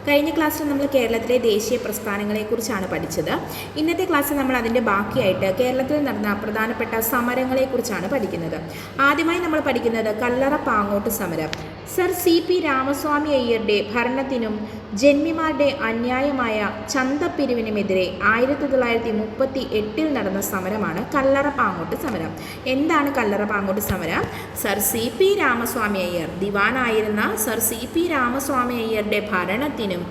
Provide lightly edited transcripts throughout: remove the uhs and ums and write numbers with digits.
കഴിഞ്ഞ ക്ലാസ്സിൽ നമ്മൾ കേരളത്തിലെ ദേശീയ പ്രസ്ഥാനങ്ങളെക്കുറിച്ചാണ് പഠിച്ചത്. ഇന്നത്തെ ക്ലാസ്സിൽ നമ്മൾ അതിൻ്റെ ബാക്കിയായിട്ട് കേരളത്തിൽ നടന്ന പ്രധാനപ്പെട്ട സമരങ്ങളെക്കുറിച്ചാണ് പഠിക്കുന്നത്. ആദ്യമായി നമ്മൾ പഠിക്കുന്നത് കല്ലറ പാങ്ങോട്ട് സമരം. സർ CP രാമസ്വാമി അയ്യരുടെ ഭരണത്തിനും ജന്മിമാരുടെ അന്യായമായ ചന്തപ്പിരിവിനുമെതിരെ 1938 നടന്ന സമരമാണ് കല്ലറ പാങ്ങോട്ട് സമരം. എന്താണ് കല്ലറ പാങ്ങോട്ട് സമരം? സർ CP രാമസ്വാമി അയ്യർ, ദിവാനായിരുന്ന സർ CP രാമസ്വാമി അയ്യരുടെ ഭരണത്തിനും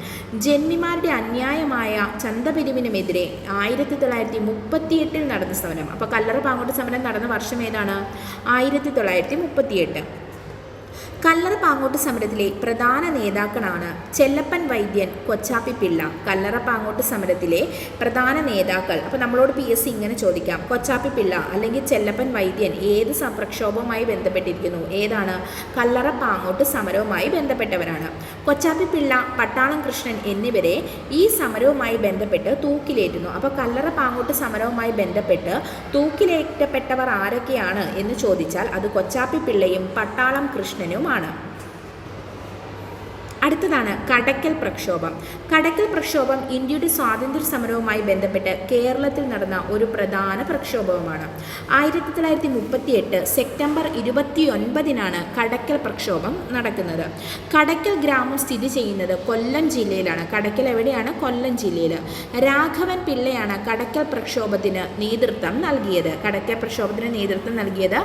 ജന്മിമാരുടെ അന്യായമായ ചന്തപിരിവിനുമെതിരെ 1938 നടന്ന സമരം. അപ്പോൾ കല്ലറ പാങ്ങോട്ട് സമരം നടന്ന വർഷം ഏതാണ്? 1938. കല്ലറ പാങ്ങോട്ട് സമരത്തിലെ പ്രധാന നേതാക്കളാണ് ചെല്ലപ്പൻ വൈദ്യൻ, കൊച്ചാപ്പി പിള്ള. കല്ലറ പാങ്ങോട്ട് സമരത്തിലെ പ്രധാന നേതാക്കൾ. അപ്പോൾ നമ്മളോട് PSC ഇങ്ങനെ ചോദിക്കാം, കൊച്ചാപ്പി പിള്ള അല്ലെങ്കിൽ ചെല്ലപ്പൻ വൈദ്യൻ ഏത് പ്രക്ഷോഭവുമായി ബന്ധപ്പെട്ടിരിക്കുന്നു? ഏതാണ്? കല്ലറ പാങ്ങോട്ട് സമരവുമായി ബന്ധപ്പെട്ടവരാണ്. കൊച്ചാപ്പി പിള്ള, പട്ടാളം കൃഷ്ണൻ എന്നിവരെ ഈ സമരവുമായി ബന്ധപ്പെട്ട് തൂക്കിലേറ്റുന്നു. അപ്പോൾ കല്ലറ പാങ്ങോട്ട് സമരവുമായി ബന്ധപ്പെട്ട് തൂക്കിലേറ്റപ്പെട്ടവർ ആരൊക്കെയാണ് എന്ന് ചോദിച്ചാൽ അത് കൊച്ചാപ്പി പിള്ളയും പട്ടാളം കൃഷ്ണനുമാണ്. അടുത്തതാണ് കടയ്ക്കൽ പ്രക്ഷോഭം. കടയ്ക്കൽ പ്രക്ഷോഭം ഇന്ത്യയുടെ സ്വാതന്ത്ര്യ സമരവുമായി ബന്ധപ്പെട്ട് കേരളത്തിൽ നടന്ന ഒരു പ്രധാന പ്രക്ഷോഭവുമാണ്. 1938 സെപ്റ്റംബർ 29 കടയ്ക്കൽ പ്രക്ഷോഭം നടക്കുന്നത്. കടയ്ക്കൽ ഗ്രാമം സ്ഥിതി ചെയ്യുന്നത് കൊല്ലം ജില്ലയിലാണ്. കടയ്ക്കൽ എവിടെയാണ്? കൊല്ലം ജില്ലയിൽ. രാഘവൻ പിള്ളയാണ് കടയ്ക്കൽ പ്രക്ഷോഭത്തിന് നേതൃത്വം നൽകിയത്. കടയ്ക്കൽ പ്രക്ഷോഭത്തിന് നേതൃത്വം നൽകിയത്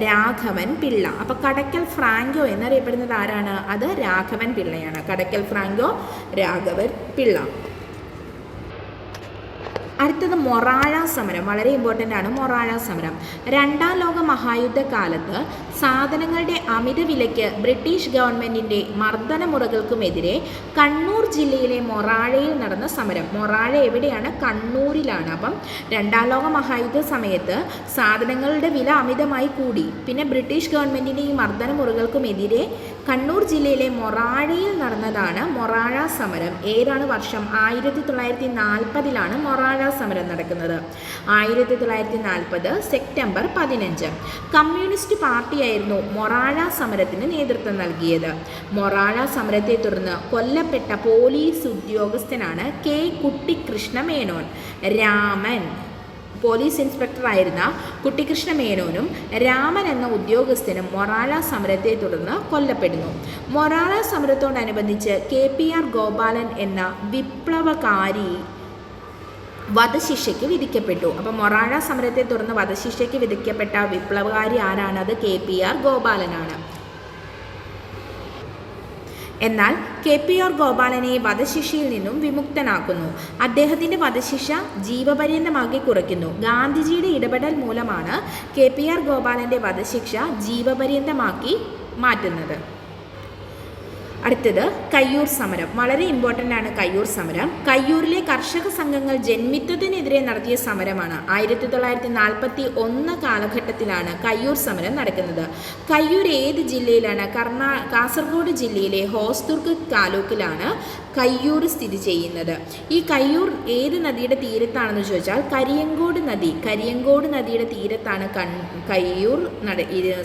രാഘവൻ പിള്ള. അപ്പോൾ കടയ്ക്കൽ ഫ്രാങ്കോ എന്നറിയപ്പെടുന്നത് ആരാണ്? അത് രാഘവൻ പിള്ളയാണ്. കടയ്ക്കൽ ഫ്രാങ്കോ, രാഘവൻ പിള്ള. അടുത്തത് മൊറാഴ സമരം. വളരെ ഇമ്പോർട്ടൻ്റ് ആണ് മൊറാഴ സമരം. രണ്ടാം ലോക മഹായുദ്ധകാലത്ത് സാധനങ്ങളുടെ അമിത വിലയ്ക്ക് ബ്രിട്ടീഷ് ഗവൺമെൻറ്റിൻ്റെ മർദ്ദനമുറകൾക്കുമെതിരെ കണ്ണൂർ ജില്ലയിലെ മൊറാഴയിൽ നടന്ന സമരം. മൊറാഴ എവിടെയാണ്? കണ്ണൂരിലാണ്. അപ്പം രണ്ടാം ലോക മഹായുദ്ധ സമയത്ത് സാധനങ്ങളുടെ വില അമിതമായി കൂടി. പിന്നെ ബ്രിട്ടീഷ് ഗവൺമെൻറ്റിൻ്റെ ഈ മർദ്ദനമുറകൾക്കുമെതിരെ കണ്ണൂർ ജില്ലയിലെ മൊറാഴയിൽ നടന്നതാണ് മൊറാഴ സമരം. ഏതാണ് വർഷം? 1940 മൊറാഴ സമരം നടക്കുന്നത്. 1940 സെപ്റ്റംബർ 15. കമ്മ്യൂണിസ്റ്റ് പാർട്ടിയായിരുന്നു മൊറാഴ സമരത്തിന് നേതൃത്വം നൽകിയത്. മൊറാഴ സമരത്തെ തുടർന്ന് കൊല്ലപ്പെട്ട പോലീസ് ഉദ്യോഗസ്ഥനാണ് K. കുട്ടിക്കൃഷ്ണ മേനോൻ. രാമൻ പോലീസ് ഇൻസ്പെക്ടറായിരുന്ന കുട്ടിക്കൃഷ്ണ മേനോനും രാമൻ എന്ന ഉദ്യോഗസ്ഥനും മൊറാഴ സമരത്തെ തുടർന്ന് കൊല്ലപ്പെടുന്നു. മൊറാഴ സമരത്തോടനുബന്ധിച്ച് KPR ഗോപാലൻ എന്ന വിപ്ലവകാരി വധശിക്ഷയ്ക്ക് വിധിക്കപ്പെട്ടു. അപ്പോൾ മൊറാഴ സമരത്തെ തുടർന്ന് വധശിക്ഷയ്ക്ക് വിധിക്കപ്പെട്ട വിപ്ലവകാരി ആരാണ്? അത് KPR ഗോപാലനാണ്. എന്നാൽ KPR ഗോപാലനെ വധശിക്ഷയിൽ നിന്നും വിമുക്തനാക്കുന്നു. അദ്ദേഹത്തിൻ്റെ വധശിക്ഷ ജീവപര്യന്തമാക്കി കുറയ്ക്കുന്നു. ഗാന്ധിജിയുടെ ഇടപെടൽ മൂലമാണ് KPR ഗോപാലൻ്റെ വധശിക്ഷ ജീവപര്യന്തമാക്കി മാറ്റുന്നത്. അടുത്തത് കയ്യൂർ സമരം. വളരെ ഇമ്പോർട്ടൻ്റ് ആണ് കയ്യൂർ സമരം. കയ്യൂരിലെ കർഷക സംഘങ്ങൾ ജന്മിത്വത്തിനെതിരെ നടത്തിയ സമരമാണ്. 1941 കാലഘട്ടത്തിലാണ് കയ്യൂർ സമരം നടക്കുന്നത്. കയ്യൂർ ഏത് ജില്ലയിലാണ്? കാസർഗോഡ് ജില്ലയിലെ ഹോസ്ദുർഗ് താലൂക്കിലാണ് കയ്യൂർ സ്ഥിതി ചെയ്യുന്നത്. ഈ കയ്യൂർ ഏത് നദിയുടെ തീരത്താണെന്ന് ചോദിച്ചാൽ കരിയങ്കോട് നദി. കരിയങ്കോട് നദിയുടെ തീരത്താണ് കയ്യൂർ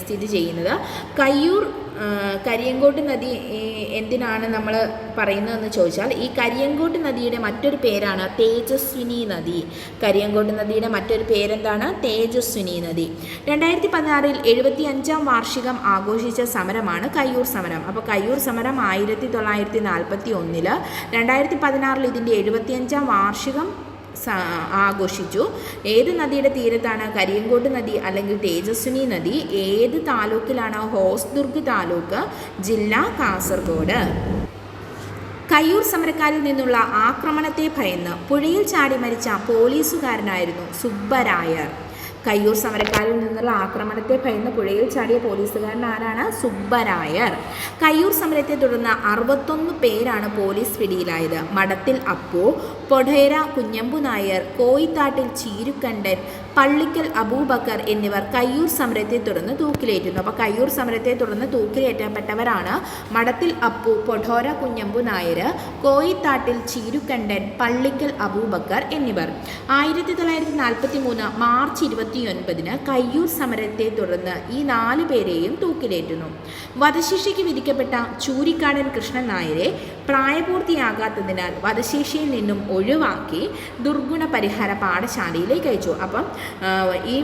സ്ഥിതി ചെയ്യുന്നത്. കരിയങ്കോട്ട് നദി എന്തിനാണ് നമ്മൾ പറയുന്നതെന്ന് ചോദിച്ചാൽ ഈ കരിയങ്കോട്ട് നദിയുടെ മറ്റൊരു പേരാണ് തേജസ്വിനി നദി. കരിയങ്കോട്ട് നദിയുടെ മറ്റൊരു പേരെന്താണ്? തേജസ്വിനി നദി. 2016 75-ാം വാർഷികം ആഘോഷിച്ച സമരമാണ് കയ്യൂർ സമരം. അപ്പോൾ കയ്യൂർ സമരം 1941, 2016 ഇതിൻ്റെ 75-ാം വാർഷികം ആഘോഷിച്ചു. ഏത് നദിയുടെ തീരത്താണ്? കരിയങ്കോട്ട് നദി അല്ലെങ്കിൽ തേജസ്വിനി നദി. ഏത് താലൂക്കിലാണ്? ഹോസ്ദുർഗ് താലൂക്ക്, ജില്ല കാസർഗോഡ്. കയ്യൂർ സമരക്കാരിൽ നിന്നുള്ള ആക്രമണത്തെ ഭയന്ന് പുഴയിൽ ചാടി മരിച്ച പോലീസുകാരനായിരുന്നു സുബ്ബരായർ. കയ്യൂർ സമരക്കാരിൽ നിന്നുള്ള ആക്രമണത്തെ ഭയന്ന് പുഴയിൽ ചാടിയ പോലീസുകാരൻ ആരാണ്? സുബ്ബരായർ. കയ്യൂർ സമരത്തെ തുടർന്ന് 61 പേരാണ് പോലീസ് പിടിയിലായത്. മഠത്തിൽ അപ്പു, പൊടേര കുഞ്ഞമ്പു നായർ, കോയിത്താട്ടിൽ ചീരുക്കണ്ടൻ, പള്ളിക്കൽ അബൂബക്കർ എന്നിവർ കയ്യൂർ സമരത്തെ തുടർന്ന് തൂക്കിലേറ്റുന്നു. അപ്പോൾ കയ്യൂർ സമരത്തെ തുടർന്ന് തൂക്കിലേറ്റപ്പെട്ടവരാണ് മഠത്തിൽ അപ്പു, പൊഠോര കുഞ്ഞമ്പു നായർ, കോയിത്താട്ടിൽ ചീരുക്കണ്ടൻ, പള്ളിക്കൽ അബൂബക്കർ എന്നിവർ. 1943 മാർച്ച് 29 കയ്യൂർ സമരത്തെ തുടർന്ന് ഈ 4 പേരെയും തൂക്കിലേറ്റുന്നു. വധശിക്ഷയ്ക്ക് വിധിക്കപ്പെട്ട ചൂരിക്കാടൻ കൃഷ്ണൻ നായരെ പ്രായപൂർത്തിയാകാത്തതിനാൽ വധശിക്ഷയിൽ നിന്നും ഒഴിവാക്കി ദുർഗുണ പരിഹാര പാഠശാലയിലേക്ക് അയച്ചു. അപ്പം ഈ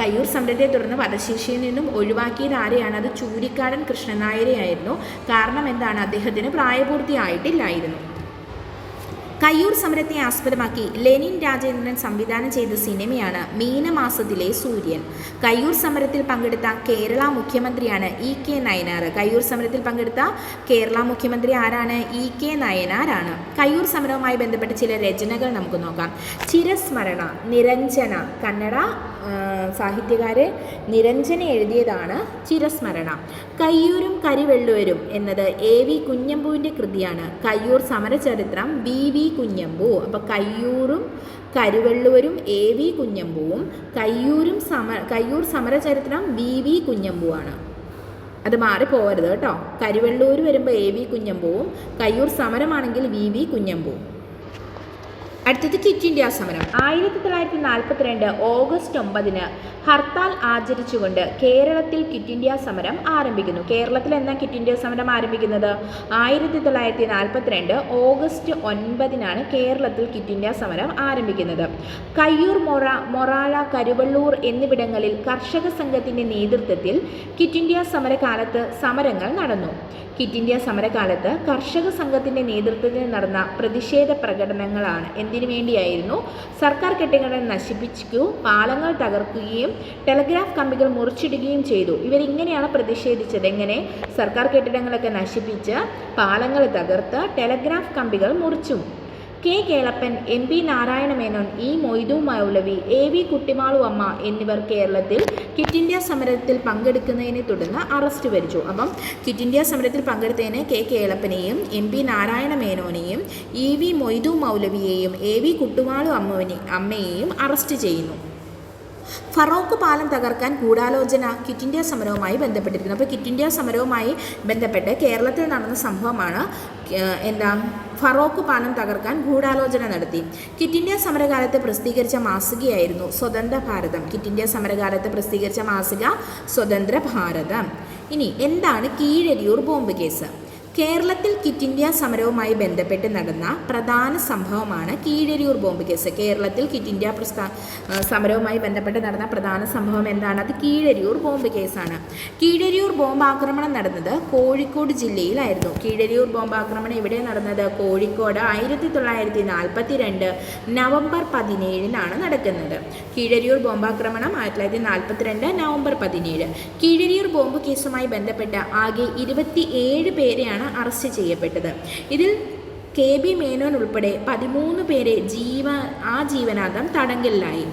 കയ്യൂർ സമരത്തെ തുടർന്ന് വധശിക്ഷയിൽ നിന്നും ഒഴിവാക്കിയത് ആരെയാണ്? അത് ചൂരിക്കാടൻ കൃഷ്ണൻ നായരെയായിരുന്നു. കാരണം എന്താണ്? അദ്ദേഹത്തിന് പ്രായപൂർത്തിയായിട്ടില്ലായിരുന്നു. കയ്യൂർ സമരത്തെ ആസ്പദമാക്കി ലെനിൻ രാജേന്ദ്രൻ സംവിധാനം ചെയ്ത സിനിമയാണ് മീനമാസത്തിലെ സൂര്യൻ. കയ്യൂർ സമരത്തിൽ പങ്കെടുത്ത കേരള മുഖ്യമന്ത്രിയാണ് ഇ.കെ. നയനാർ. കയ്യൂർ സമരത്തിൽ പങ്കെടുത്ത കേരള മുഖ്യമന്ത്രി ആരാണ്? ഇ.കെ. നയനാരാണ്. കയ്യൂർ സമരവുമായി ബന്ധപ്പെട്ട ചില രചനകൾ നമുക്ക് നോക്കാം. ചിരസ്മരണ, നിരഞ്ജന, കന്നഡ സാഹിത്യകാരെ നിരഞ്ജന എഴുതിയതാണ് ചിരസ്മരണ. കയ്യൂരും കരിവെള്ളുവരും എന്നത് എ.വി. കുഞ്ഞമ്പുവിൻ്റെ കൃതിയാണ്. കയ്യൂർ സമരചരിത്രം വി.വി. കുഞ്ഞമ്പു. അപ്പോൾ കയ്യൂറും കരിവെള്ളുവരും എ.വി. കുഞ്ഞമ്പുവും, കയ്യൂർ സമരചരിത്രം വി.വി. കുഞ്ഞമ്പുവാണ്. അത് മാറിപ്പോകരുത് കേട്ടോ. കരിവെള്ളൂർ വരുമ്പോൾ എ.വി. കുഞ്ഞമ്പുവും, കയ്യൂർ സമരമാണെങ്കിൽ വി.വി. കുഞ്ഞമ്പുവും. അടുത്തത് ക്വിറ്റ് ഇന്ത്യ സമരം. 1942 ഓഗസ്റ്റ് 9 ഹർത്താൽ ആചരിച്ചുകൊണ്ട് കേരളത്തിൽ ക്വിറ്റ് ഇന്ത്യ സമരം ആരംഭിക്കുന്നു. കേരളത്തിൽ എന്നാ ക്വിറ്റ് ഇന്ത്യ സമരം ആരംഭിക്കുന്നത്? 1942 ഓഗസ്റ്റ് 9 കേരളത്തിൽ ക്വിറ്റ് ഇന്ത്യ സമരം ആരംഭിക്കുന്നത്. കയ്യൂർ, മൊറാഴ, കരുവള്ളൂർ എന്നിവിടങ്ങളിൽ കർഷക സംഘത്തിൻ്റെ നേതൃത്വത്തിൽ ക്വിറ്റ് ഇന്ത്യ സമരകാലത്ത് സമരങ്ങൾ നടന്നു. ക്വിറ്റ് ഇന്ത്യ സമരകാലത്ത് കർഷക സംഘത്തിൻ്റെ നേതൃത്വത്തിൽ നടന്ന പ്രതിഷേധ പ്രകടനങ്ങളാണ് എന്തിനു വേണ്ടിയായിരുന്നു? സർക്കാർ കെട്ടിടങ്ങൾ നശിപ്പിച്ചു, പാലങ്ങൾ തകർക്കുകയും ടെലഗ്രാഫ് കമ്പികൾ മുറിച്ചിടുകയും ചെയ്തു. ഇവരിങ്ങനെയാണ് പ്രതിഷേധിച്ചത്. എങ്ങനെ? സർക്കാർ കെട്ടിടങ്ങളൊക്കെ നശിപ്പിച്ച്, പാലങ്ങൾ തകർത്ത്, ടെലഗ്രാഫ് കമ്പികൾ മുറിച്ചു. K Kelappan, M P Narayana Menon, E Moidu Maulavi, A V Kuttimalu Amma എന്നിവർ കേരളത്തിൽ ക്വിറ്റ് ഇന്ത്യ സമരത്തിൽ പങ്കെടുക്കുന്നതിനെ തുടർന്ന് അറസ്റ്റ് വരിച്ചു. അപ്പം ക്വിറ്റ് ഇന്ത്യ സമരത്തിൽ പങ്കെടുത്തതിന് കെ കേളപ്പനെയും എം പി നാരായണ മേനോനെയും ഇ വി മൊയ്തു മൗലവിയെയും എ വി കുട്ടിമാളു അമ്മയെയും അറസ്റ്റ് ചെയ്യുന്നു. ഫറോക്ക് പാലം തകർക്കാൻ ഗൂഢാലോചന ക്വിറ്റ് ഇന്ത്യ സമരവുമായി ബന്ധപ്പെട്ടിരിക്കുന്നു. അപ്പോൾ ക്വിറ്റ് ഇന്ത്യ സമരവുമായി ബന്ധപ്പെട്ട് കേരളത്തിൽ നടന്ന സംഭവമാണ് ഫറോക്ക് പാലം തകർക്കാൻ ഗൂഢാലോചന നടത്തി. ക്വിറ്റ് ഇന്ത്യ സമരകാലത്ത് പ്രസിദ്ധീകരിച്ച മാസികയായിരുന്നു സ്വതന്ത്ര ഭാരതം. ക്വിറ്റ് ഇന്ത്യ സമരകാലത്ത് പ്രസിദ്ധീകരിച്ച മാസിക സ്വതന്ത്ര ഭാരതം. ഇനി എന്താണ് കീഴരിയൂർ ബോംബ് കേസ്? കേരളത്തിൽ ക്വിറ്റ് ഇന്ത്യ സമരവുമായി ബന്ധപ്പെട്ട് നടന്ന പ്രധാന സംഭവമാണ് കീഴരിയൂർ ബോംബ് കേസ്. കേരളത്തിൽ ക്വിറ്റ് ഇന്ത്യ സമരവുമായി ബന്ധപ്പെട്ട് നടന്ന പ്രധാന സംഭവം എന്താണ്? അത് കീഴരിയൂർ ബോംബ് കേസാണ്. കീഴരിയൂർ ബോംബാക്രമണം നടന്നത് കോഴിക്കോട് ജില്ലയിലായിരുന്നു. കീഴരിയൂർ ബോംബാക്രമണം എവിടെ നടന്നത്? കോഴിക്കോട്. 1942 നവംബർ 17 നടക്കുന്നത്. കീഴരിയൂർ ബോംബാക്രമണം 1942 നവംബർ 17. കീഴരിയൂർ ബോംബ് കേസുമായി ബന്ധപ്പെട്ട് ആകെ 27 പേരെയാണ് അറസ്റ്റ് ചെയ്യപ്പെട്ടത്. ഇതിൽ കെ ബി മേനോൻ ഉൾപ്പെടെ 13 പേരെ ജീവനാന്തം തടങ്കലിലായി.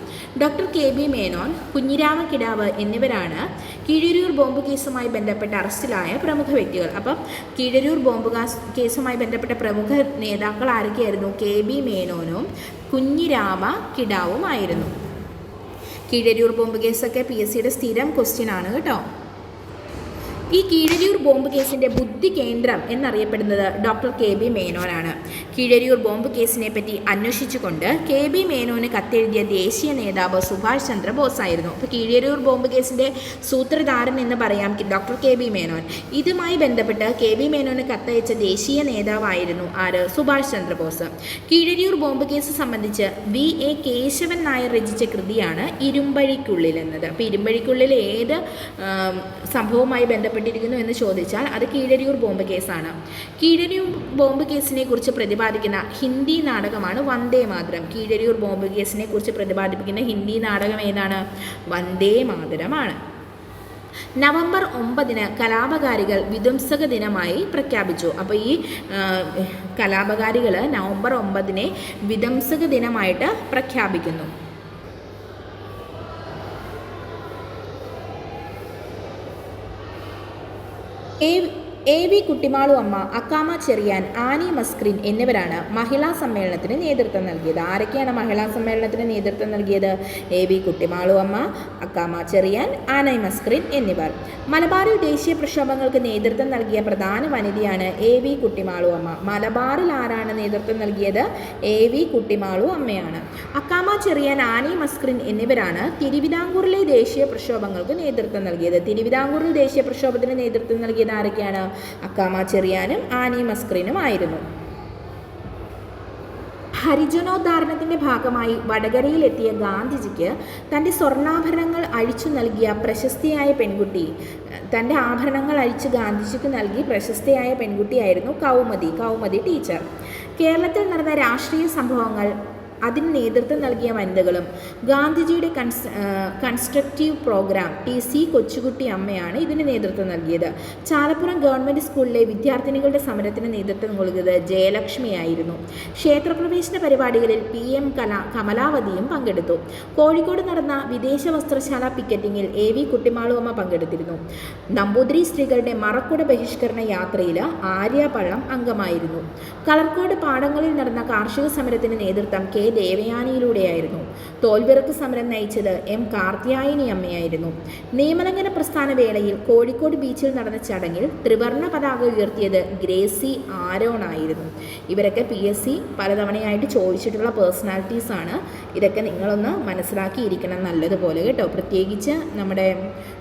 Doctor K B Menon, Kunhirama കിടാവ് എന്നിവരാണ് കീഴരിയൂർ ബോംബ് കേസുമായി ബന്ധപ്പെട്ട അറസ്റ്റിലായ പ്രമുഖ വ്യക്തികൾ. അപ്പം കീഴരിയൂർ ബോംബ് കേസുമായി ബന്ധപ്പെട്ട പ്രമുഖ നേതാക്കൾ ആരൊക്കെയായിരുന്നു? കെ ബി മേനോനും കുഞ്ഞിരാമ കിടാവുമായിരുന്നു. കീഴരിയൂർ ബോംബ് കേസൊക്കെ PSCയുടെ സ്ഥിരം ക്വസ്റ്റ്യൻ ആണ് കേട്ടോ. ഈ കീഴരിയൂർ ബോംബ് കേസിൻ്റെ ബുദ്ധി കേന്ദ്രം എന്നറിയപ്പെടുന്നത് ഡോക്ടർ കെ ബി മേനോനാണ്. കീഴരിയൂർ ബോംബ് കേസിനെ പറ്റി അന്വേഷിച്ചുകൊണ്ട് കെ ബി മേനോന് കത്തെഴുതിയ ദേശീയ നേതാവ് സുഭാഷ് ചന്ദ്രബോസ് ആയിരുന്നു. അപ്പോൾ കീഴരിയൂർ ബോംബ് കേസിൻ്റെ സൂത്രധാരൻ എന്ന് പറയാം ഡോക്ടർ കെ ബി മേനോൻ. ഇതുമായി ബന്ധപ്പെട്ട് കെ ബി മേനോന് കത്തയച്ച ദേശീയ നേതാവായിരുന്നു ആര്? സുഭാഷ് ചന്ദ്രബോസ്. കീഴരിയൂർ ബോംബ് കേസ് സംബന്ധിച്ച് VA കേശവൻ നായർ രചിച്ച കൃതിയാണ് ഇരുമ്പഴിക്കുള്ളിൽ എന്നത്. അപ്പോൾ ഇരുമ്പഴിക്കുള്ളിൽ ഏത് സംഭവവുമായി ബന്ധപ്പെട്ടിരിക്കുന്നു എന്ന് ചോദിച്ചാൽ അത് കീഴരിയൂർ ബോംബ് കേസാണ്. കീഴരിയൂർ ബോംബ് കേസിനെ കുറിച്ച് പ്രതിപാദിക്കുന്ന ഹിന്ദി നാടകമാണ് വന്ദേ മാതരം. കീഴരിയൂർ ബോംബ് കേസിനെ കുറിച്ച് പ്രതിപാദിപ്പിക്കുന്ന ഹിന്ദി നാടകം ഏതാണ്? വന്ദേ മാതരമാണ്. നവംബർ 9 കലാപകാരികൾ വിധ്വംസക ദിനമായി പ്രഖ്യാപിച്ചു. അപ്പോൾ ഈ കലാപകാരികൾ നവംബർ 9 വിധ്വംസക ദിനമായിട്ട് പ്രഖ്യാപിക്കുന്നു. AV കുട്ടിമാളു അമ്മ, അക്കാമ ചെറിയാൻ, ആനി മസ്ക്രിൻ എന്നിവരാണ് മഹിളാ സമ്മേളനത്തിന് നേതൃത്വം നൽകിയത്. ആരൊക്കെയാണ് മഹിളാ സമ്മേളനത്തിന് നേതൃത്വം നൽകിയത്? AV കുട്ടിമാളു അമ്മ, അക്കാമ ചെറിയാൻ, ആനി മസ്ക്രിൻ എന്നിവർ. മലബാറിൽ ദേശീയ പ്രക്ഷോഭങ്ങൾക്ക് നേതൃത്വം നൽകിയ പ്രധാന വനിതയാണ് AV കുട്ടിമാളു അമ്മ. മലബാറിൽ ആരാണ് നേതൃത്വം നൽകിയത്? AV കുട്ടിമാളു അമ്മയാണ്. അക്കാമ ചെറിയാൻ, ആനി മസ്ക്രിൻ എന്നിവരാണ് തിരുവിതാംകൂറിലെ ദേശീയ പ്രക്ഷോഭങ്ങൾക്ക് നേതൃത്വം നൽകിയത്. തിരുവിതാംകൂറിൽ ദേശീയ പ്രക്ഷോഭത്തിന് നേതൃത്വം നൽകിയത് ആരൊക്കെയാണ്? അക്കാമ ചെറിയാനും ആനി മസ്ക്രിനും ആയിരുന്നു. ഹരിജനോദ്ധാരണത്തിൻ്റെ ഭാഗമായി വടകരയിലെത്തിയ ഗാന്ധിജിക്ക് തൻ്റെ സ്വർണ്ണാഭരണങ്ങൾ അഴിച്ചു നൽകിയ പ്രശസ്തിയായ പെൺകുട്ടി, തൻ്റെ ആഭരണങ്ങൾ അഴിച്ച് ഗാന്ധിജിക്ക് നൽകി പ്രശസ്തിയായ പെൺകുട്ടിയായിരുന്നു കൗമുദി ടീച്ചർ. കേരളത്തിൽ നടന്ന രാഷ്ട്രീയ സംഭവങ്ങൾ അതിന് നേതൃത്വം നൽകിയ വനിതകളും ഗാന്ധിജിയുടെ കൺസ്ട്രക്റ്റീവ് പ്രോഗ്രാം TC കൊച്ചുകുട്ടി അമ്മയാണ് ഇതിന് നേതൃത്വം നൽകിയത്. ചാലപ്പുറം ഗവൺമെൻറ് സ്കൂളിലെ വിദ്യാർത്ഥിനികളുടെ സമരത്തിന് നേതൃത്വം നൽകിയത് ജയലക്ഷ്മിയായിരുന്നു. ക്ഷേത്രപ്രവേശന പരിപാടികളിൽ PM കമലാവതിയും പങ്കെടുത്തു. കോഴിക്കോട് നടന്ന വിദേശ വസ്ത്രശാല പിക്കറ്റിങ്ങിൽ AV കുട്ടിമാളു അമ്മ പങ്കെടുത്തിരുന്നു. നമ്പൂതിരി സ്ത്രീകളുടെ മറക്കുട ബഹിഷ്കരണ യാത്രയിൽ ആര്യ പള്ളം അംഗമായിരുന്നു. കളർക്കോട് പാടങ്ങളിൽ നടന്ന കാർഷിക സമരത്തിന് നേതൃത്വം K ദേവയാനിയിലൂടെയായിരുന്നു. തോൽവിറക്ക് സമരം നയിച്ചത് M കാർത്യായനി അമ്മയായിരുന്നു. നിയമലംഘന പ്രസ്ഥാന വേളയിൽ കോഴിക്കോട് ബീച്ചിൽ നടന്ന ചടങ്ങിൽ ത്രിവർണ്ണ പതാക ഉയർത്തിയത് ഗ്രേസി ആരോൺ ആയിരുന്നു. ഇവരൊക്കെ PSC പലതവണയായിട്ട് ചോദിച്ചിട്ടുള്ള പേഴ്സണാലിറ്റീസ് ആണ്. ഇതൊക്കെ നിങ്ങളൊന്ന് മനസ്സിലാക്കിയിരിക്കണം നല്ലതുപോലെ കേട്ടോ. പ്രത്യേകിച്ച് നമ്മുടെ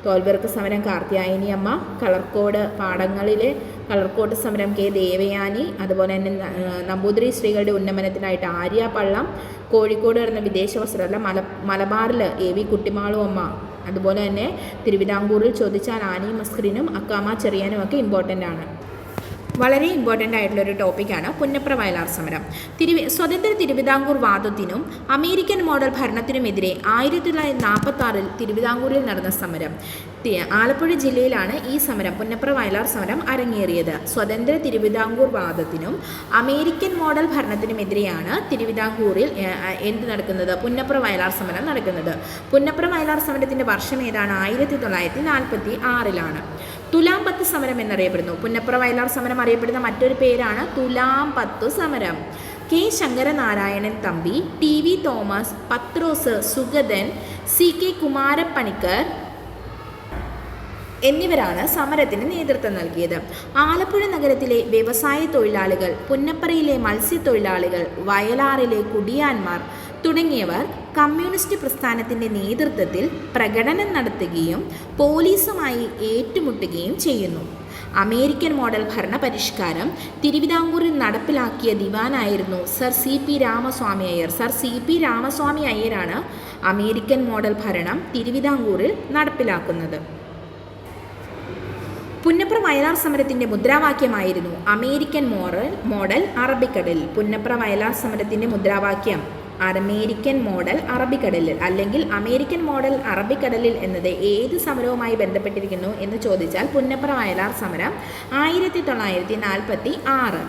തോൽവിറക്ക് സമരം കാർത്യായനി അമ്മ, കളർക്കോട് പാടങ്ങളിലെ കളർക്കോട്ട് സമരം K ദേവയാനി, അതുപോലെ തന്നെ നമ്പൂതിരി സ്ത്രീകളുടെ ഉന്നമനത്തിനായിട്ട് ആര്യ പള്ളം, കോഴിക്കോട് നടന്ന വിദേശ വസ്ത്രമല്ല മലബാറിൽ AV കുട്ടിമാളു അമ്മ, അതുപോലെ തന്നെ തിരുവിതാംകൂറിൽ ചോദിച്ചാൽ ആനി മസ്ക്രിനും അക്കാമ ചെറിയാനും ഒക്കെ ഇമ്പോർട്ടൻ്റ് ആണ്. വളരെ ഇമ്പോർട്ടൻ്റ് ആയിട്ടുള്ളൊരു ടോപ്പിക്കാണ് പുന്നപ്ര വയലാർ സമരം. സ്വതന്ത്ര തിരുവിതാംകൂർ വാദത്തിനും അമേരിക്കൻ മോഡൽ ഭരണത്തിനുമെതിരെ 1946 തിരുവിതാംകൂറിൽ നടന്ന സമരം. ആലപ്പുഴ ജില്ലയിലാണ് ഈ സമരം, പുന്നപ്ര വയലാർ സമരം അരങ്ങേറിയത്. സ്വതന്ത്ര തിരുവിതാംകൂർ വാദത്തിനും അമേരിക്കൻ മോഡൽ ഭരണത്തിനുമെതിരെയാണ് തിരുവിതാംകൂറിൽ എന്ത് നടക്കുന്നത്? പുന്നപ്ര വയലാർ സമരം നടക്കുന്നത്. പുന്നപ്ര വയലാർ സമരത്തിൻ്റെ വർഷം ഏതാണ്? 1946 തുലാം 10 സമരം എന്നറിയപ്പെടുന്നു. പുന്നപ്ര വയലാർ സമരം അറിയപ്പെടുന്ന മറ്റൊരു പേരാണ് തുലാം 10 സമരം. K Sankaranarayanan Thampi, TV Thomas, Pathros Sugathan, CK Kumarapanicker എന്നിവരാണ് സമരത്തിന് നേതൃത്വം നൽകിയത്. ആലപ്പുഴ നഗരത്തിലെ വ്യവസായ തൊഴിലാളികൾ, പുന്നപ്രയിലെ മത്സ്യത്തൊഴിലാളികൾ, വയലാറിലെ കുടിയാന്മാർ തുടങ്ങിയവർ കമ്മ്യൂണിസ്റ്റ് പ്രസ്ഥാനത്തിൻ്റെ നേതൃത്വത്തിൽ പ്രകടനം നടത്തുകയും പോലീസുമായി ഏറ്റുമുട്ടുകയും ചെയ്യുന്നു. അമേരിക്കൻ മോഡൽ ഭരണപരിഷ്കാരം തിരുവിതാംകൂറിൽ നടപ്പിലാക്കിയ ദിവാനായിരുന്നു Sir CP Ramaswami Iyer. Sir CP Ramaswami അയ്യരാണ് അമേരിക്കൻ മോഡൽ ഭരണം തിരുവിതാംകൂറിൽ നടപ്പിലാക്കുന്നത്. പുന്നപ്ര വയലാർ സമരത്തിൻ്റെ മുദ്രാവാക്യമായിരുന്നു അമേരിക്കൻ മോഡൽ അറബിക്കടലിൽ. പുന്നപ്ര വയലാർ സമരത്തിൻ്റെ മുദ്രാവാക്യം അമേരിക്കൻ മോഡൽ അറബിക്കടലിൽ അല്ലെങ്കിൽ അമേരിക്കൻ മോഡൽ അറബിക്കടലിൽ എന്നത് ഏത് സമരവുമായി ബന്ധപ്പെട്ടിരിക്കുന്നു എന്ന് ചോദിച്ചാൽ പുന്നപ്ര വയലാർ സമരം 1946.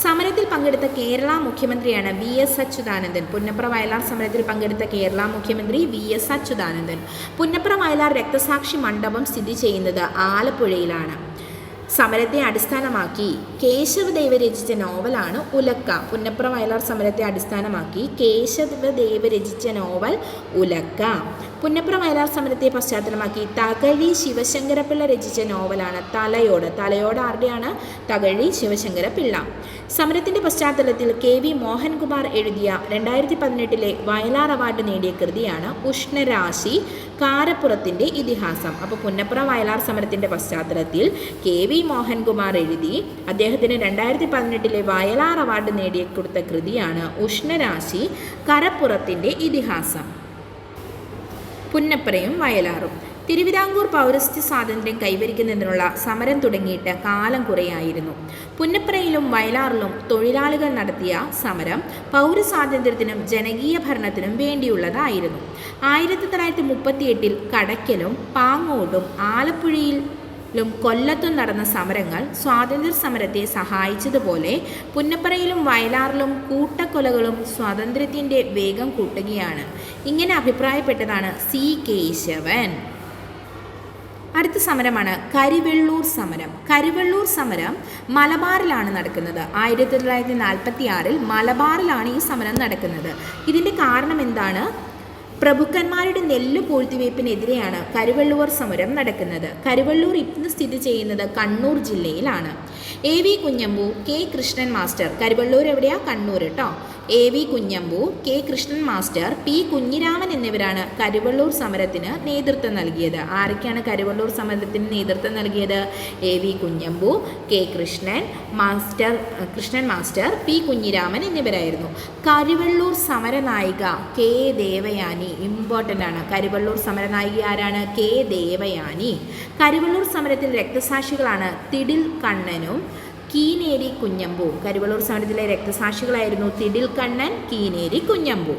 സമരത്തിൽ പങ്കെടുത്ത കേരള മുഖ്യമന്ത്രിയാണ് VS അച്യുതാനന്ദൻ. പുന്നപ്ര വയലാർ സമരത്തിൽ പങ്കെടുത്ത കേരള മുഖ്യമന്ത്രി VS അച്യുതാനന്ദൻ. പുന്നപ്ര വയലാർ രക്തസാക്ഷി മണ്ഡപം സ്ഥിതി ചെയ്യുന്നത് ആലപ്പുഴയിലാണ്. സമരത്തെ അടിസ്ഥാനമാക്കി കേശവദേവ് രചിച്ച നോവലാണ് ഉലക്ക. പുന്നപ്ര വയലാർ സമരത്തെ അടിസ്ഥാനമാക്കി കേശവദേവ് രചിച്ച നോവൽ ഉലക്ക. പുന്നപ്ര വയലാർ സമരത്തെ പശ്ചാത്തലമാക്കി തകഴി ശിവശങ്കരപിള്ള രചിച്ച നോവലാണ് തലയോട്. തലയോട് ആരുടെയാണ്? തകഴി ശിവശങ്കരപിള്ള. സമരത്തിൻ്റെ പശ്ചാത്തലത്തിൽ KV മോഹൻകുമാർ എഴുതിയ 2018 വയലാർ അവാർഡ് നേടിയ കൃതിയാണ് ഉഷ്ണരാശി കാരപ്പുറത്തിൻ്റെ ഇതിഹാസം. അപ്പോൾ പുന്നപ്ര വയലാർ സമരത്തിൻ്റെ പശ്ചാത്തലത്തിൽ KV മോഹൻകുമാർ എഴുതി അദ്ദേഹത്തിന് 2018 വയലാർ അവാർഡ് കൊടുത്ത കൃതിയാണ് ഉഷ്ണരാശി കരപ്പുറത്തിൻ്റെ ഇതിഹാസം. പുന്നപ്രയും വയലാറും. തിരുവിതാംകൂർ പൗരസ്ത്യ സ്വാതന്ത്ര്യം കൈവരിക്കുന്നതിനുള്ള സമരം തുടങ്ങിയിട്ട് കാലം കുറയായിരുന്നു. പുന്നപ്രയിലും വയലാറിലും തൊഴിലാളികൾ നടത്തിയ സമരം പൗരസ്വാതന്ത്ര്യത്തിനും ജനകീയ ഭരണത്തിനും വേണ്ടിയുള്ളതായിരുന്നു. 1938 കടയ്ക്കലും പാങ്ങോട്ടും ആലപ്പുഴയിലും കൊല്ലത്തും നടന്ന സമരങ്ങൾ സ്വാതന്ത്ര്യ സമരത്തെ സഹായിച്ചതുപോലെ പുന്നപ്രയിലും വയലാറിലും കൂട്ടക്കൊലകളും സ്വാതന്ത്ര്യത്തിൻ്റെ വേഗം കൂട്ടുകയാണ്. ഇങ്ങനെ അഭിപ്രായപ്പെട്ടതാണ് C. കേശവൻ. അടുത്ത സമരമാണ് കരിവെള്ളൂർ സമരം. കരിവെള്ളൂർ സമരം മലബാറിലാണ് നടക്കുന്നത്. 1946 മലബാറിലാണ് ഈ സമരം നടക്കുന്നത്. ഇതിൻ്റെ കാരണം എന്താണ്? പ്രഭുക്കന്മാരുടെ നെല്ല് പൂഴ്ത്തിവയ്പ്പിനെതിരെയാണ് കരിവെള്ളൂർ സമരം നടക്കുന്നത്. കരിവെള്ളൂർ ഇന്ന് സ്ഥിതി ചെയ്യുന്നത് കണ്ണൂർ ജില്ലയിലാണ്. A V Kunhambu, K Krishnan master, Karivellur എവിടെയാ? കണ്ണൂർ കേട്ടോ. A V Kunhambu, K Krishnan master, P Kunhiraman എന്നിവരാണ് കരിവെള്ളൂർ സമരത്തിന് നേതൃത്വം നൽകിയത്. ആരൊക്കെയാണ് കരിവെള്ളൂർ സമരത്തിന് നേതൃത്വം നൽകിയത്? A V Kunhambu, K Krishnan master, P Kunhiraman എന്നിവരായിരുന്നു. കരിവെള്ളൂർ സമരനായിക കെ ദേവയാനി, ഇമ്പോർട്ടൻ്റ് ആണ്. കരിവെള്ളൂർ സമരനായിക ആരാണ്? കെ ദേവയാനി. കരിവെള്ളൂർ സമരത്തിൽ രക്തസാക്ഷികളാണ് തിടിൽ കണ്ണനും കീനേരി കുഞ്ഞമ്പു. കരിവെള്ളൂർ സമരത്തിലെ രക്തസാക്ഷികളായിരുന്നു തിടിൽ കണ്ണൻ, കീനേരി കുഞ്ഞമ്പു.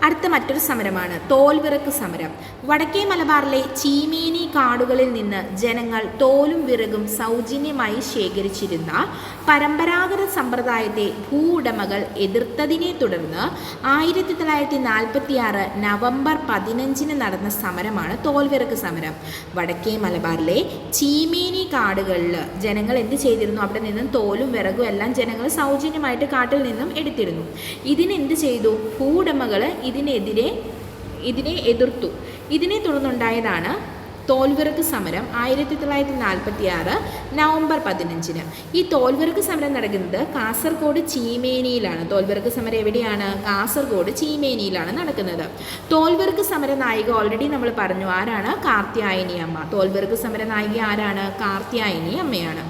അടുത്ത മറ്റൊരു സമരമാണ് തോൽവിറക്ക് സമരം. വടക്കേ മലബാറിലെ ചീമേനി കാടുകളിൽ നിന്ന് ജനങ്ങൾ തോലും വിറകും സൗജന്യമായി ശേഖരിച്ചിരുന്ന പരമ്പരാഗത സമ്പ്രദായത്തെ ഭൂവുടമകൾ എതിർത്തതിനെ തുടർന്ന് 1946 നവംബർ 15 നടന്ന സമരമാണ് തോൽവിറക്ക് സമരം. വടക്കേ മലബാറിലെ ചീമേനി കാടുകളിൽ ജനങ്ങൾ എന്ത് ചെയ്തിരുന്നു? അവിടെ നിന്നും തോലും വിറകും എല്ലാം ജനങ്ങൾ സൗജന്യമായിട്ട് കാട്ടിൽ നിന്നും എടുത്തിരുന്നു. ഇതിനെന്ത് ചെയ്തു? ഭൂവുടമകൾ ഇതിനെ എതിർത്തു. ഇതിനെ തുടർന്നുണ്ടായതാണ് തോൽവിറക്ക് സമരം 1946 നവംബർ 15. ഈ തോൽവിറക്ക് സമരം നടക്കുന്നത് കാസർഗോഡ് ചീമേനിയിലാണ്. തോൽവിറക്ക് സമരം എവിടെയാണ്? കാസർഗോഡ് ചീമേനിയിലാണ് നടക്കുന്നത്. തോൽവിറക്ക് സമര നായിക ഓൾറെഡി നമ്മൾ പറഞ്ഞു. ആരാണ്? കാർത്യായനി അമ്മ. തോൽവിറക്ക് സമര നായിക ആരാണ്? കാർത്യായനി അമ്മയാണ്.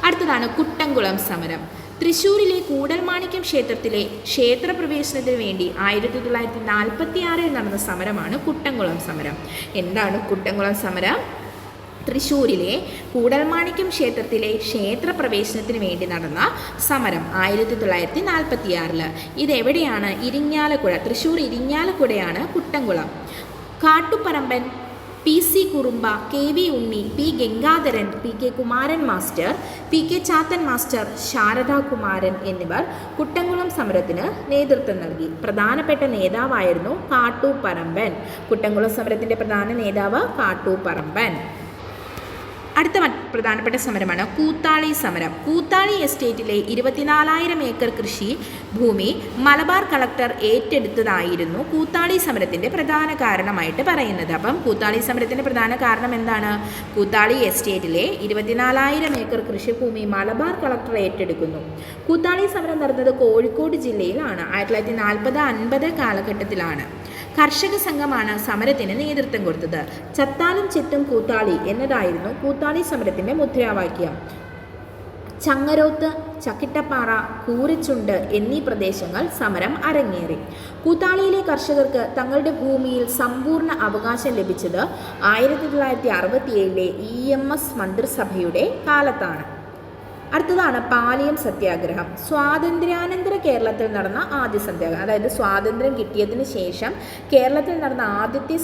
അടുത്തതാണ് കുട്ടംകുളം സമരം. തൃശ്ശൂരിലെ കൂടൽമാണിക്യം ക്ഷേത്രത്തിലെ ക്ഷേത്രപ്രവേശനത്തിന് വേണ്ടി 1946 നടന്ന സമരമാണ് കുട്ടംകുളം സമരം. എന്താണ് കുട്ടംകുളം സമരം? തൃശ്ശൂരിലെ കൂടൽമാണിക്യം ക്ഷേത്രത്തിലെ ക്ഷേത്രപ്രവേശനത്തിന് വേണ്ടി നടന്ന സമരം 1946. ഇതെവിടെയാണ്? ഇരിങ്ങാലക്കുട. തൃശ്ശൂർ ഇരിങ്ങാലക്കുടയാണ് Kuttamkulam. Kattuparamban, P C Kurumba, K V Unni, P Gangadharan, P K Kumaran master, P K Chathan master, Saradakumaran എന്നിവർ കുട്ടംകുളം സമരത്തിന് നേതൃത്വം നൽകി. പ്രധാനപ്പെട്ട നേതാവായിരുന്നു കാട്ടുപറമ്പൻ. കുട്ടംകുളം സമരത്തിൻ്റെ പ്രധാന നേതാവ് കാട്ടുപറമ്പൻ. അടുത്ത പ്രധാനപ്പെട്ട സമരമാണ് കൂത്താളി സമരം. കൂത്താളി എസ്റ്റേറ്റിലെ 24,000 ഏക്കർ കൃഷി ഭൂമി മലബാർ കളക്ടർ ഏറ്റെടുത്തതായിരുന്നു കൂത്താളി സമരത്തിൻ്റെ പ്രധാന കാരണമായിട്ട് പറയുന്നത്. അപ്പം കൂത്താളി സമരത്തിൻ്റെ പ്രധാന കാരണം എന്താണ്? കൂത്താളി എസ്റ്റേറ്റിലെ 24,000 ഏക്കർ കൃഷിഭൂമി മലബാർ കളക്ടർ ഏറ്റെടുക്കുന്നു. കൂത്താളി സമരം നടന്നത് കോഴിക്കോട് ജില്ലയിലാണ്. 1940-50 കാലഘട്ടത്തിലാണ്. കർഷക സംഘമാണ് സമരത്തിന് നേതൃത്വം കൊടുത്തത്. ചത്താലും ചെത്തും കൂത്താളി എന്നതായിരുന്നു കൂത്താളി സമരത്തിൻ്റെ മുദ്രാവാക്യം. ചങ്ങരോത്ത്, ചക്കിട്ടപ്പാറ, കൂരച്ചുണ്ട് എന്നീ പ്രദേശങ്ങൾ സമരം അരങ്ങേറി. കൂത്താളിയിലെ കർഷകർക്ക് തങ്ങളുടെ ഭൂമിയിൽ സമ്പൂർണ്ണ അവകാശം ലഭിച്ചത് 1967 EMS മന്ത്രിസഭയുടെ കാലത്താണ്. അടുത്തതാണ് പാലിയം സത്യാഗ്രഹം. സ്വാതന്ത്ര്യാനന്തര കേരളത്തിൽ നടന്ന ആദ്യ സത്യാഗ്രഹം. അതായത് സ്വാതന്ത്ര്യം കിട്ടിയതിന് ശേഷം കേരളത്തിൽ നടന്ന ആദ്യത്തെ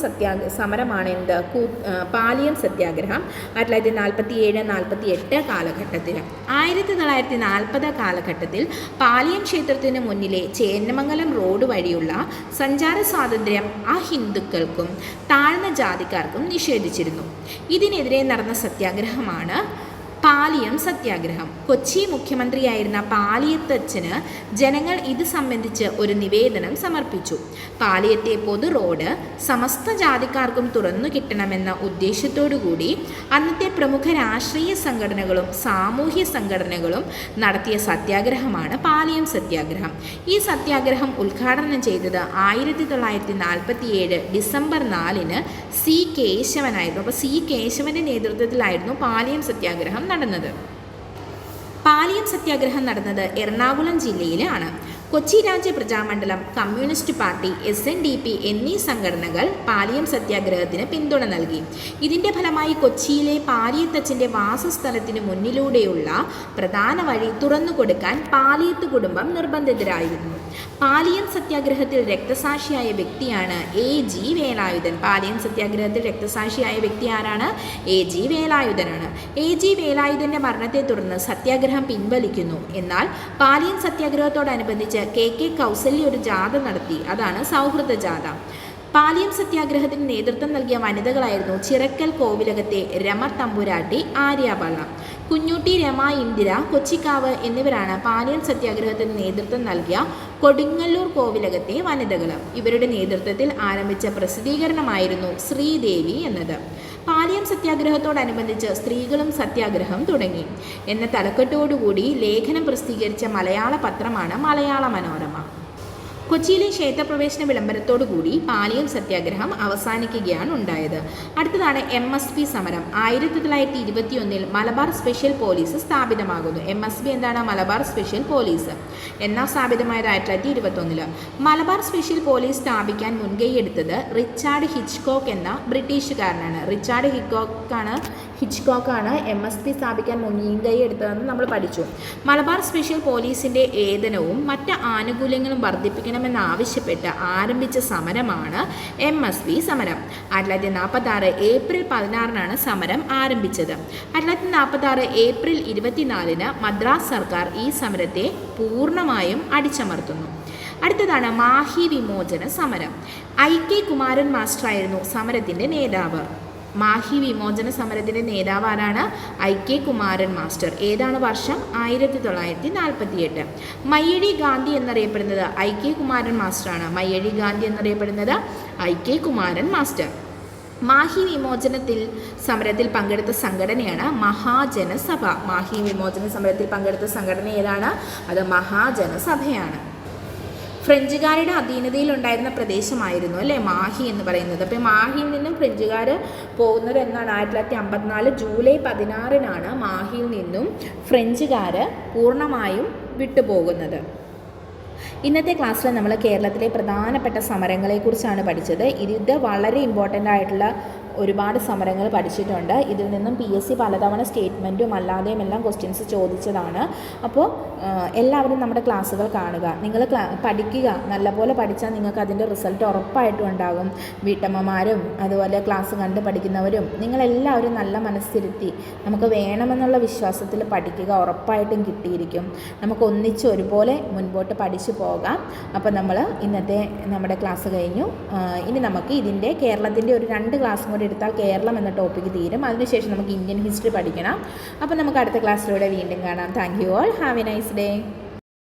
സമരമാണ് എന്ത്? പാലിയം സത്യാഗ്രഹം. 1947-48 കാലഘട്ടത്തിൽ. 1940 കാലഘട്ടത്തിൽ പാലിയം ക്ഷേത്രത്തിന് മുന്നിലെ ചേന്നമംഗലം റോഡ് വഴിയുള്ള സഞ്ചാര സ്വാതന്ത്ര്യം അഹിന്ദുക്കൾക്കും താഴ്ന്ന ജാതിക്കാർക്കും നിഷേധിച്ചിരുന്നു. ഇതിനെതിരെ നടന്ന സത്യാഗ്രഹമാണ് പാലിയം സത്യാഗ്രഹം. കൊച്ചി മുഖ്യമന്ത്രിയായിരുന്ന പാലിയത്തച്ഛന് ജനങ്ങൾ ഇത് സംബന്ധിച്ച് ഒരു നിവേദനം സമർപ്പിച്ചു. പാലിയത്തെ പൊതു റോഡ് സമസ്ത ജാതിക്കാർക്കും തുറന്നു കിട്ടണമെന്ന ഉദ്ദേശത്തോടുകൂടി അന്നത്തെ പ്രമുഖ രാഷ്ട്രീയ സംഘടനകളും സാമൂഹ്യ സംഘടനകളും നടത്തിയ സത്യാഗ്രഹമാണ് പാലിയം സത്യാഗ്രഹം. ഈ സത്യാഗ്രഹം ഉദ്ഘാടനം ചെയ്തത് 1947 ഡിസംബർ 4 സി കേശവനായിരുന്നു. അപ്പോൾ സി കേശവൻ്റെ നേതൃത്വത്തിലായിരുന്നു പാലിയം സത്യാഗ്രഹം നടന്നത്. പാലിയം സത്യാഗ്രഹം നടന്നത് എറണാകുളം ജില്ലയിലാണ്. കൊച്ചി രാജ്യ പ്രജാമണ്ഡലം, കമ്മ്യൂണിസ്റ്റ് പാർട്ടി, SNDP എന്നീ സംഘടനകൾ പാലിയം സത്യാഗ്രഹത്തിന് പിന്തുണ നൽകി. ഇതിൻ്റെ ഫലമായി കൊച്ചിയിലെ പാലിയത്തച്ഛൻ്റെ വാസസ്ഥലത്തിന് മുന്നിലൂടെയുള്ള പ്രധാന വഴി തുറന്നുകൊടുക്കാൻ പാലിയത്ത് കുടുംബം നിർബന്ധിതരായിരുന്നു. പാലിയം സത്യാഗ്രഹത്തിൽ രക്തസാക്ഷിയായ വ്യക്തിയാണ് AG വേലായുധൻ. പാലിയം സത്യാഗ്രഹത്തിൽ രക്തസാക്ഷിയായ വ്യക്തി ആരാണ്? AG വേലായുധനാണ്. AG വേലായുധൻ്റെ മരണത്തെ തുടർന്ന് സത്യാഗ്രഹം പിൻവലിക്കുന്നു. എന്നാൽ പാലിയം സത്യാഗ്രഹത്തോടനുബന്ധിച്ച് KK കൗസല്യ ഒരു ജാഥ നടത്തി. അതാണ് സൗഹൃദ ജാഥ. പാലിയം സത്യാഗ്രഹത്തിന് നേതൃത്വം നൽകിയ വനിതകളായിരുന്നു ചിറക്കൽ കോവിലകത്തെ രമ തമ്പുരാട്ടി, ആര്യപള്ള, കുഞ്ഞുട്ടി, രമ, ഇന്ദിര, കൊച്ചിക്കാവ് എന്നിവരാണ് പാലിയം സത്യാഗ്രഹത്തിന് നേതൃത്വം നൽകിയ കൊടുങ്ങല്ലൂർ കോവിലകത്തെ വനിതകൾ. ഇവരുടെ നേതൃത്വത്തിൽ ആരംഭിച്ച പ്രസിദ്ധീകരണമായിരുന്നു ശ്രീദേവി എന്നത്. പാലിയം സത്യാഗ്രഹത്തോടനുബന്ധിച്ച് സ്ത്രീകളും സത്യാഗ്രഹം തുടങ്ങി എന്ന തലക്കെട്ടോടുകൂടി ലേഖനം പ്രസിദ്ധീകരിച്ച മലയാള പത്രമാണ് മലയാള മനോരമ. കൊച്ചിയിലെ ക്ഷേത്രപ്രവേശന വിളംബരത്തോടുകൂടി പാലിയം സത്യാഗ്രഹം അവസാനിക്കുകയാണ് ഉണ്ടായത്. അടുത്തതാണ് MSP സമരം. 1921 മലബാർ സ്പെഷ്യൽ പോലീസ് സ്ഥാപിതമാകുന്നു. MSP എന്താണ്? മലബാർ സ്പെഷ്യൽ പോലീസ് എന്നാൽ സ്ഥാപിതമായത് 1921. മലബാർ സ്പെഷ്യൽ പോലീസ് സ്ഥാപിക്കാൻ മുൻകൈയെടുത്തത് റിച്ചാർഡ് ഹിച്ച്കോക്ക് എന്ന ബ്രിട്ടീഷുകാരനാണ്. റിച്ചാർഡ് ഹിച്ച്കോക്കാണ് MSP സ്ഥാപിക്കാൻ മുൻകൈ എടുത്തതെന്ന് നമ്മൾ പഠിച്ചു. മലബാർ സ്പെഷ്യൽ പോലീസിൻ്റെ ഏതനവും മറ്റ് ആനുകൂല്യങ്ങളും വർദ്ധിപ്പിക്കണമെന്നാവശ്യപ്പെട്ട് ആരംഭിച്ച സമരമാണ് MSP സമരം. 1946 ഏപ്രിൽ 16 സമരം ആരംഭിച്ചത്. 1946 ഏപ്രിൽ 24 മദ്രാസ് സർക്കാർ ഈ സമരത്തെ പൂർണ്ണമായും അടിച്ചമർത്തുന്നു. അടുത്തതാണ് മാഹി വിമോചന സമരം. IK കുമാരൻ മാസ്റ്ററായിരുന്നു സമരത്തിൻ്റെ നേതാവ്. മാഹി വിമോചന സമരത്തിൻ്റെ നേതാവ് ആരാണ്? IK Kumaran master. ഏതാണ് വർഷം? 1948. മയ്യഴി ഗാന്ധി എന്നറിയപ്പെടുന്നത് IK കുമാരൻ മാസ്റ്ററാണ്. മയ്യഴി ഗാന്ധി എന്നറിയപ്പെടുന്നത് IK കുമാരൻ മാസ്റ്റർ. മാഹി വിമോചനത്തിൽ സമരത്തിൽ പങ്കെടുത്ത സംഘടനയാണ് മഹാജനസഭ. മാഹി വിമോചന സമരത്തിൽ പങ്കെടുത്ത സംഘടന ഏതാണ്? അത് മഹാജനസഭയാണ്. ഫ്രഞ്ചുകാരുടെ അധീനതയിലുണ്ടായിരുന്ന പ്രദേശമായിരുന്നു അല്ലേ മാഹി എന്ന് പറയുന്നത്. അപ്പോൾ മാഹിയിൽ നിന്നും ഫ്രഞ്ചുകാർ പോകുന്നത് എന്നാണ്? 1954 ജൂലൈ 16 മാഹിയിൽ നിന്നും ഫ്രഞ്ചുകാർ പൂർണ്ണമായും വിട്ടുപോകുന്നത്. ഇന്നത്തെ ക്ലാസ്സിൽ നമ്മൾ കേരളത്തിലെ പ്രധാനപ്പെട്ട സമരങ്ങളെക്കുറിച്ചാണ് പഠിച്ചത്. ഇത് വളരെ ഇമ്പോർട്ടൻ്റ് ആയിട്ടുള്ള ഒരുപാട് സമരങ്ങൾ പഠിച്ചിട്ടുണ്ട്. ഇതിൽ നിന്നും PSC പലതവണ സ്റ്റേറ്റ്മെൻറ്റും അല്ലാതെയും എല്ലാം ക്വസ്റ്റ്യൻസ് ചോദിച്ചതാണ്. അപ്പോൾ എല്ലാവരും നമ്മുടെ ക്ലാസ്സുകൾ കാണുക. നിങ്ങൾ പഠിക്കുക. നല്ലപോലെ പഠിച്ചാൽ നിങ്ങൾക്ക് അതിൻ്റെ റിസൾട്ട് ഉറപ്പായിട്ടും ഉണ്ടാകും. വീട്ടമ്മമാരും അതുപോലെ ക്ലാസ് കണ്ട് പഠിക്കുന്നവരും നിങ്ങളെല്ലാവരും നല്ല മനസ്സിരുത്തി നമുക്ക് വേണമെന്നുള്ള വിശ്വാസത്തിൽ പഠിക്കുക. ഉറപ്പായിട്ടും കിട്ടിയിരിക്കും. നമുക്ക് ഒന്നിച്ച് ഒരുപോലെ മുൻപോട്ട് പഠിച്ചു പോകാം. അപ്പോൾ നമ്മൾ ഇന്നത്തെ നമ്മുടെ ക്ലാസ് കഴിഞ്ഞു. ഇനി നമുക്ക് ഇതിൻ്റെ കേരളത്തിൻ്റെ ഒരു 2 ക്ലാസ്സും കൂടി എടുത്താൽ കേരളം എന്ന ടോപ്പിക്ക് തീരും. അതിനുശേഷം നമുക്ക് ഇന്ത്യൻ ഹിസ്റ്ററി പഠിക്കണം. അപ്പോൾ നമുക്ക് അടുത്ത ക്ലാസ്സിലൂടെ വീണ്ടും കാണാം. Thank you all. Have A nice day.